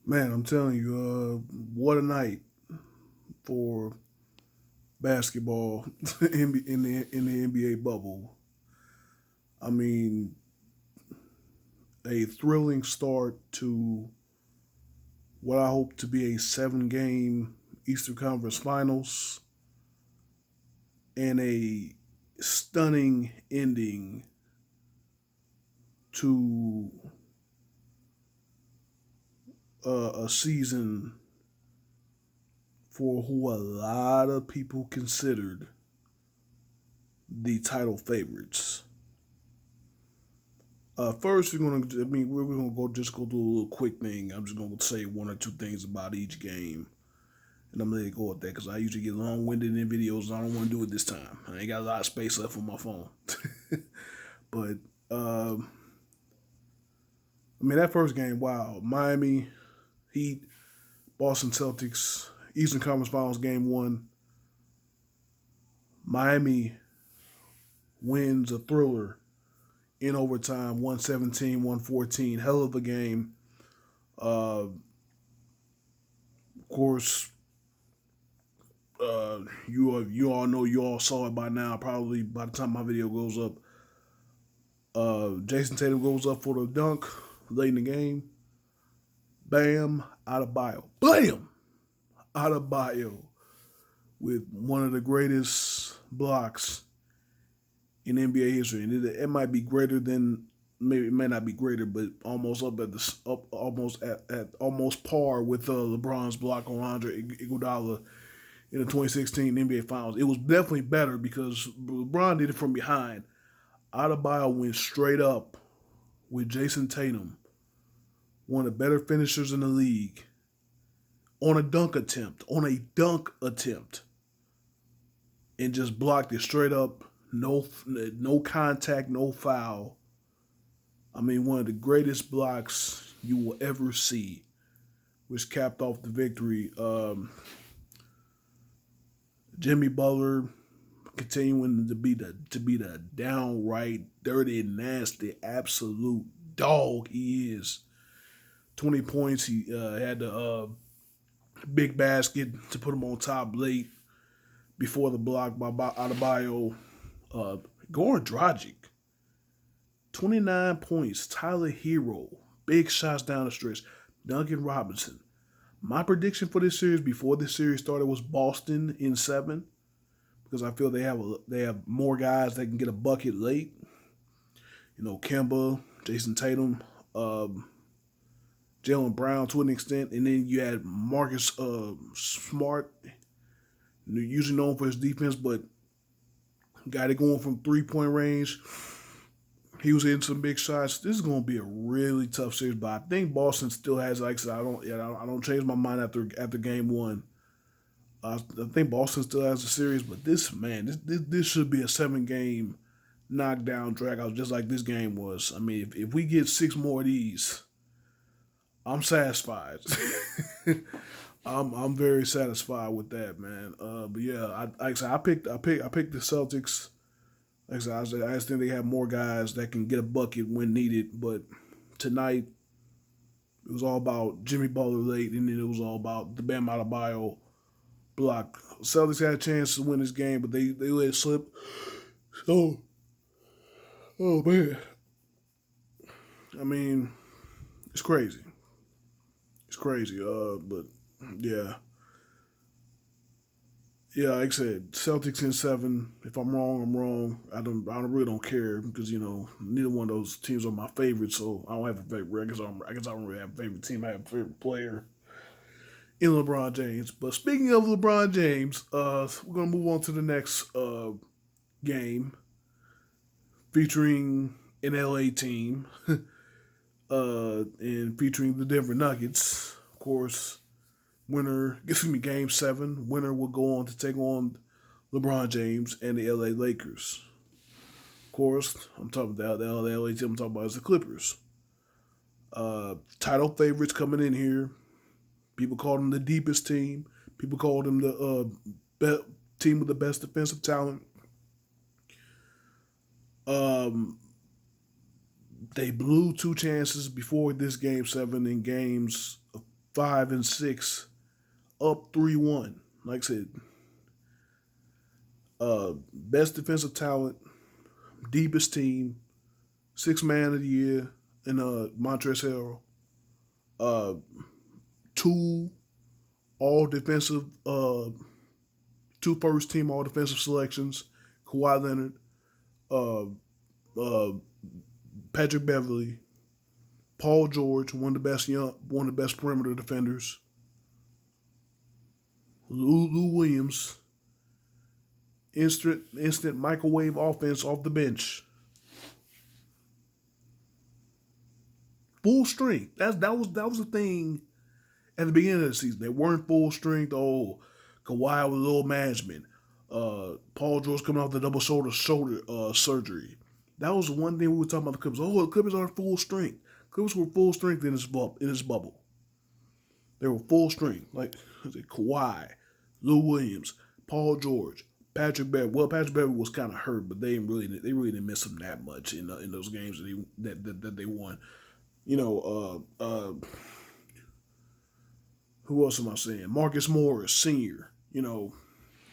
Man, I'm telling you, what a night for basketball in the NBA bubble. I mean, a thrilling start to what I hope to be a seven-game Eastern Conference Finals and a stunning ending to a season for who a lot of people considered the title favorites. First, we're gonna go do a little quick thing. I'm just gonna say one or two things about each game, and I'm gonna let it go with that because I usually get long winded in videos, and I don't want to do it this time. I ain't got a lot of space left on my phone. But that first game, wow, Miami Heat, Boston Celtics, Eastern Conference Finals, Game One. Miami wins a thriller in overtime, 117, 114. Hell of a game. Of course, you all know, you all saw it by now. Probably by the time my video goes up, Jason Tatum goes up for the dunk late in the game. Bam Adebayo, bam Adebayo with one of the greatest blocks in NBA history, and it might be greater than, maybe it may not be greater, but almost up at the up almost at almost par with LeBron's block on Andre Iguodala in the 2016 NBA Finals. It was definitely better because LeBron did it from behind. Adebayo went straight up with Jason Tatum, one of the better finishers in the league, on a dunk attempt, and just blocked it straight up. No contact, no foul. One of the greatest blocks you will ever see, which capped off the victory. Jimmy Butler continuing to be the downright dirty, nasty, absolute dog he is. 20 points. He had the big basket to put him on top late before the block by Adebayo. Uh, Goran Dragic, 29 points. Tyler Hero, big shots down the stretch. Duncan Robinson. My prediction for this series before this series started was Boston in 7 because I feel they have more guys that can get a bucket late. Kemba, Jason Tatum, Jalen Brown to an extent, and then you had Marcus Smart, usually known for his defense, but got it going from 3-point range. He was hitting some big shots. This is going to be a really tough series, but I think Boston still has. Like I said, I don't change my mind after game one. I think Boston still has the series, but this should be a 7-game knockdown drag out, just like this game was. If we get 6 more of these, I'm satisfied. I'm very satisfied with that, man. But yeah, like I said, I picked the Celtics. Like I said, I just think they have more guys that can get a bucket when needed. But tonight, it was all about Jimmy Butler late, and then it was all about the Bam Adebayo block. Celtics had a chance to win this game, but they let it slip. So, oh man, I mean, it's crazy. It's crazy. But yeah, yeah, like I said, Celtics in 7. If I'm wrong, I'm wrong. I really don't care because neither one of those teams are my favorite. So I don't have a favorite. I guess I don't really have a favorite team. I have a favorite player in LeBron James. But speaking of LeBron James, we're gonna move on to the next game featuring an LA team, and featuring the Denver Nuggets. Of course, Game 7. Winner will go on to take on LeBron James and the LA Lakers. Of course, I'm talking about the LA team. I'm talking about is the Clippers. Title favorites coming in here. People call them the deepest team. People call them the team with the best defensive talent. They blew 2 chances before this Game 7 in games 5 and 6, up 3-1. Like I said, best defensive talent, deepest team, sixth man of the year in Montrezl Harrell. Uh, two all defensive, two first team all defensive selections. Kawhi Leonard, uh, uh, Patrick Beverly, Paul George, one of the best perimeter defenders. Lou Williams, instant microwave offense off the bench. Full strength. That was the thing at the beginning of the season. They weren't full strength. Oh, Kawhi with a little management. Paul George coming off the double shoulder surgery. That was the one thing we were talking about the Clippers. Oh, the Clippers aren't full strength. Clippers were full strength in this bubble. They were full strength. Like Kawhi, Lou Williams, Paul George, Patrick Beverly. Well, Patrick Beverly was kind of hurt, but they really didn't miss him that much in those games that they won. You know, who else am I saying? Marcus Morris, Sr. You know,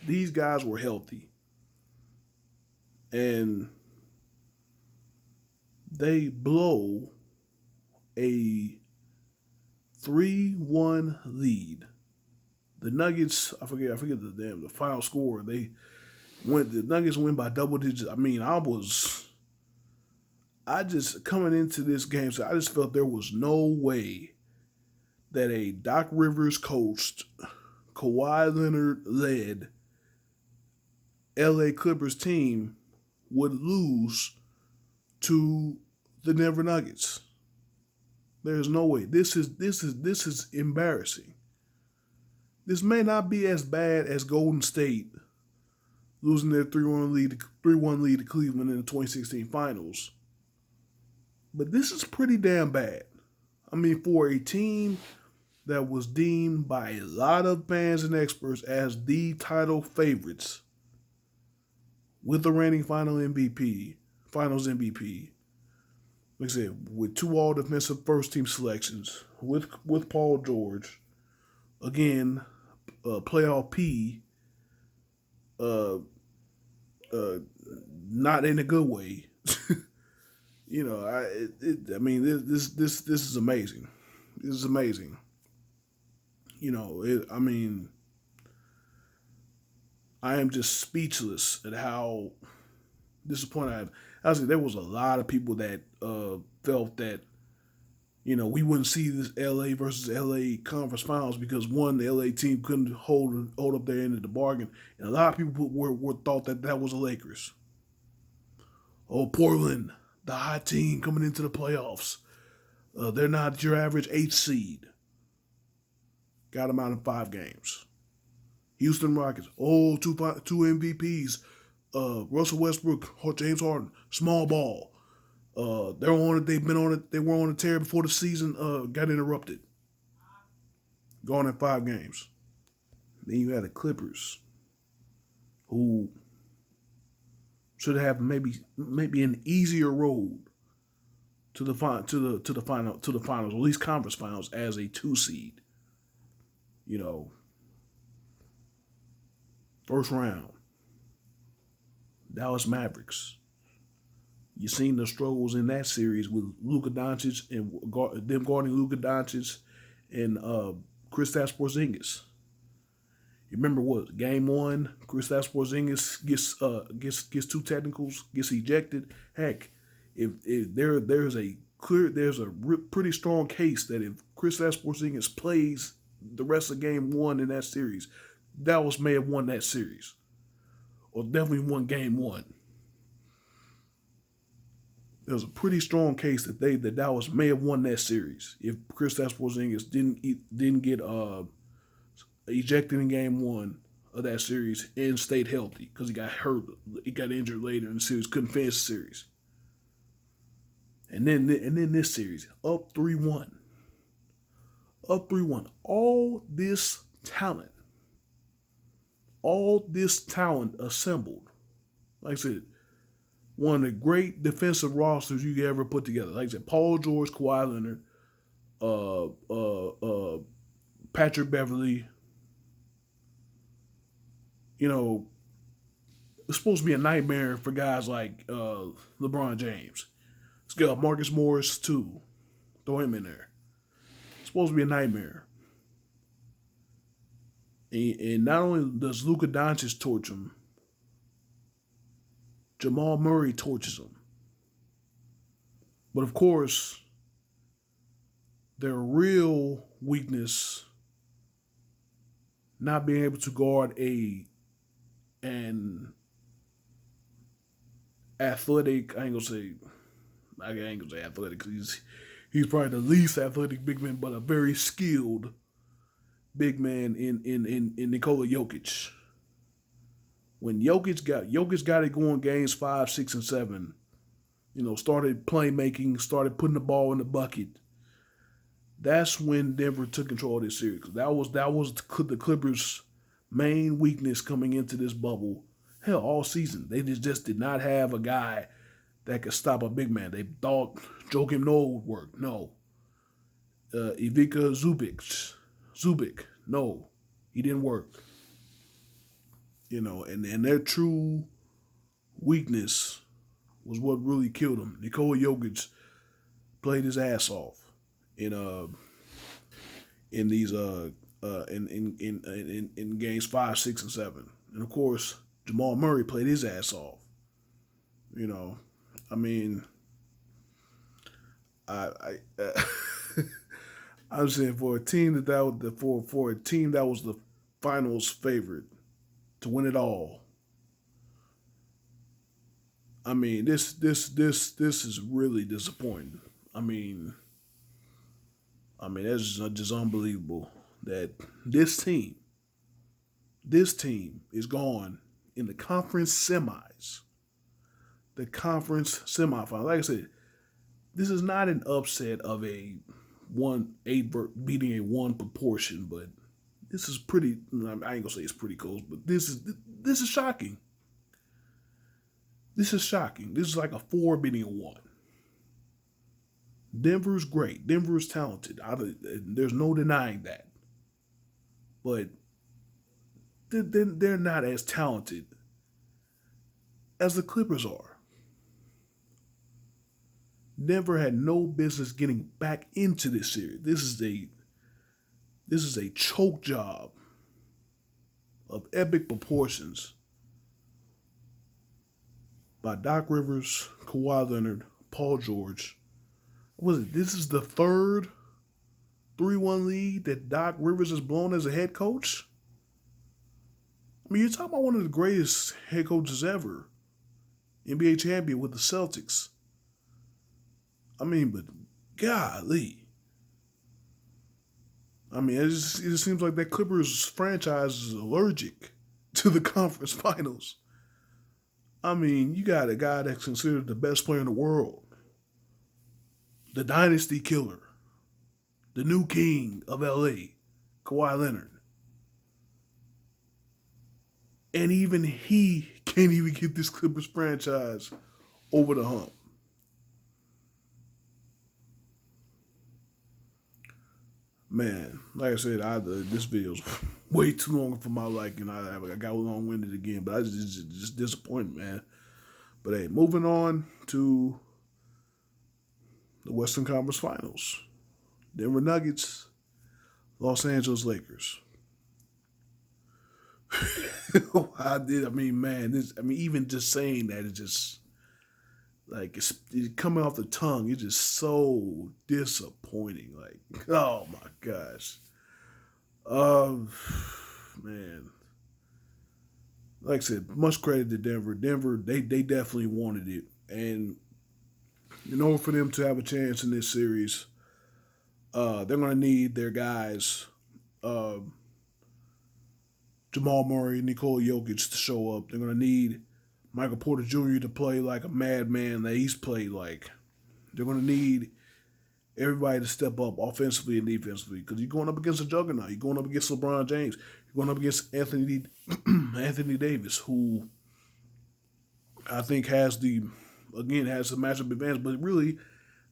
these guys were healthy. And they blow a 3-1 lead. The Nuggets, I forget the final score. The Nuggets win by double digits. I mean, I just coming into this game, so I just felt there was no way that a Doc Rivers coached, Kawhi Leonard led LA Clippers team would lose to the Denver Nuggets. There's no way. This is embarrassing. This may not be as bad as Golden State losing their 3-1 lead to Cleveland in the 2016 finals. But this is pretty damn bad. I mean, for a team that was deemed by a lot of fans and experts as the title favorites, with the reigning finals MVP, like I said, with two all defensive first team selections, with Paul George, again, playoff P, not in a good way. You know, I mean, this is amazing. This is amazing. You know, I mean, I am just speechless at how disappointed I am. Honestly, there was a lot of people that felt that, you know, we wouldn't see this LA versus LA conference finals because one, the LA team couldn't hold up their end of the bargain, and a lot of people thought that was the Lakers. Oh, Portland, the hot team coming into the playoffs. They're not your average 8th seed. Got them out in 5 games. Houston Rockets, two MVPs. Russell Westbrook, James Harden, small ball. They're on it. They've been on it. They were on a tear before the season got interrupted. Gone in 5 games. Then you had the Clippers, who should have maybe an easier road to the finals, at least conference finals, as a 2 seed. You know, first round, Dallas Mavericks. You seen the struggles in that series with Luka Doncic and them guarding Luka Doncic and Kristaps Porzingis. You remember what? Game 1, Kristaps Porzingis gets 2 technicals, gets ejected. Heck, if there's a pretty strong case that if Kristaps Porzingis plays the rest of Game 1 in that series, Dallas may have won that series, or definitely won Game 1. There's a pretty strong case that Dallas may have won that series if Kristaps Porzingis didn't get ejected in Game 1 of that series and stayed healthy because he got hurt. He got injured later in the series, couldn't finish the series. And then this series, up 3-1. Up 3-1. All this talent assembled. Like I said, one of the great defensive rosters you could ever put together. Like I said, Paul George, Kawhi Leonard, Patrick Beverly, you know, it's supposed to be a nightmare for guys like LeBron James. Let's get Marcus Morris too. Throw him in there. It's supposed to be a nightmare. And not only does Luka Doncic torch him, Jamal Murray torches him. But of course, their real weakness, not being able to guard an athletic. I ain't gonna say athletic because he's probably the least athletic big man, but a very skilled big man in Nikola Jokic. When Jokic got it going games 5, 6, and 7, started playmaking, started putting the ball in the bucket. That's when Denver took control of this series. That was the Clippers' main weakness coming into this bubble. Hell, all season they just did not have a guy that could stop a big man. They thought Joakim Noah would work. No. Ivica Zubic. No, he didn't work. And their true weakness was what really killed him. Nikola Jokic played his ass off in these in games 5, 6, and 7, and of course Jamal Murray played his ass off. I mean, I I'm saying for a team for a team that was the finals favorite to win it all. I mean, this is really disappointing. I mean, that's just unbelievable that this team is gone in the conference semis. The conference semifinal. Like I said, this is not an upset of a 1-8 beating a 1 proportion, but this is pretty. I ain't gonna say it's pretty close, but this is shocking. This is shocking. This is like a 4 beating a 1. Denver's great. Denver's talented. There's no denying that. But they're not as talented as the Clippers are. Denver had no business getting back into this series. This is a choke job of epic proportions by Doc Rivers, Kawhi Leonard, Paul George. This is the third 3-1 lead that Doc Rivers has blown as a head coach? I mean, you're talking about one of the greatest head coaches ever. NBA champion with the Celtics. I mean, but golly. I mean, it just seems like that Clippers franchise is allergic to the conference finals. I mean, you got a guy that's considered the best player in the world. The dynasty killer. The new king of LA, Kawhi Leonard. And even he can't even get this Clippers franchise over the hump. Man, like I said, this video's way too long for my liking. I got long-winded again, but I just disappointed, man. But hey, moving on to the Western Conference Finals. Denver Nuggets, Los Angeles Lakers. Even just saying that, it's just like it's coming off the tongue. It's just so disappointing. Like, oh my gosh. Man. Like I said, much credit to Denver. Denver, they definitely wanted it. And in order for them to have a chance in this series, they're going to need their guys, Jamal Murray, Nikola Jokic to show up. They're going to need Michael Porter Jr. to play like a madman that he's played like. They're going to need everybody to step up offensively and defensively because you're going up against a juggernaut. You're going up against LeBron James. You're going up against Anthony Davis, who I think has the matchup advantage. But really,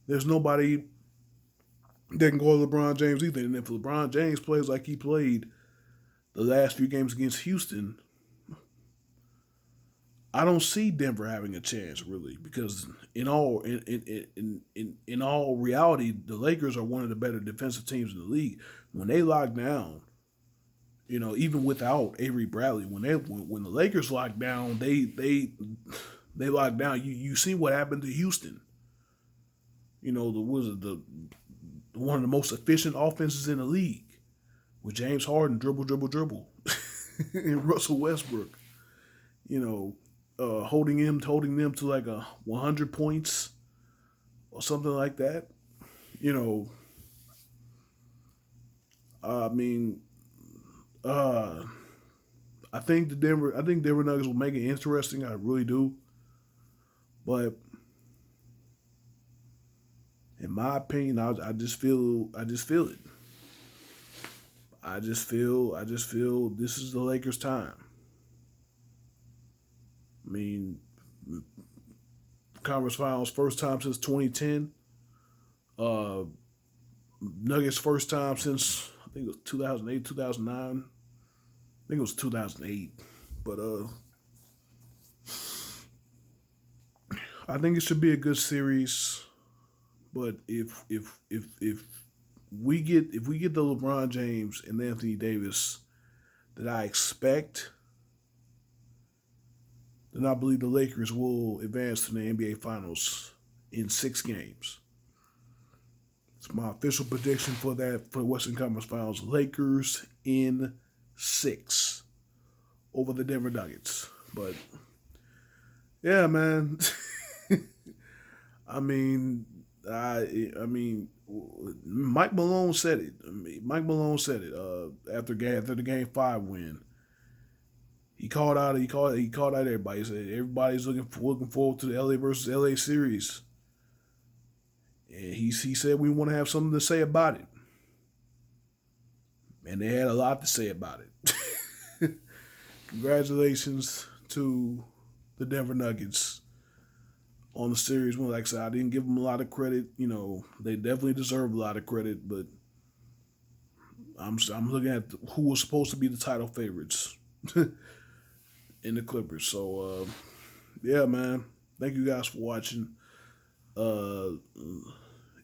there's nobody They can go to LeBron James either. And if LeBron James plays like he played the last few games against Houston, I don't see Denver having a chance really, because in all reality, the Lakers are one of the better defensive teams in the league. When they lock down, even without Avery Bradley, when the Lakers lock down, they lock down. You see what happened to Houston. The was the one of the most efficient offenses in the league with James Harden dribble, dribble, dribble, and Russell Westbrook. Holding them to like a 100 points or something like that. You know, I mean, uh, I think Denver Nuggets will make it interesting. I really do, but in my opinion, I just feel it. I just feel this is the Lakers' time. I mean, conference finals first time since 2010. Uh, Nuggets first time since I think it was 2008, 2009. I think it was 2008. But I think it should be a good series. But if we get the LeBron James and Anthony Davis that I expect, then I believe the Lakers will advance to the NBA Finals in 6 games. It's my official prediction for the Western Conference Finals. Lakers in 6 over the Denver Nuggets. But yeah, man. I mean, I mean, Mike Malone said it. Mike Malone said it after the Game 5 win. He called out everybody. He said everybody's looking forward to the LA versus LA series. And he said we want to have something to say about it. And they had a lot to say about it. Congratulations to the Denver Nuggets on the series. Well, like I said, I didn't give them a lot of credit. They definitely deserve a lot of credit, but I'm looking at who was supposed to be the title favorites in the Clippers. So yeah, man. Thank you guys for watching. Uh,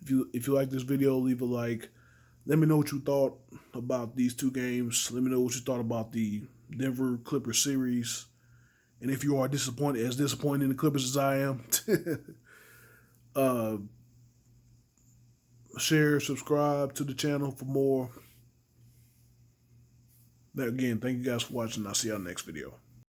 if you like this video, leave a like. Let me know what you thought about these 2 games. Let me know what you thought about the Denver Clippers series. And if you are disappointed in the Clippers as I am, uh, share, subscribe to the channel for more. Again, thank you guys for watching. I'll see y'all next video.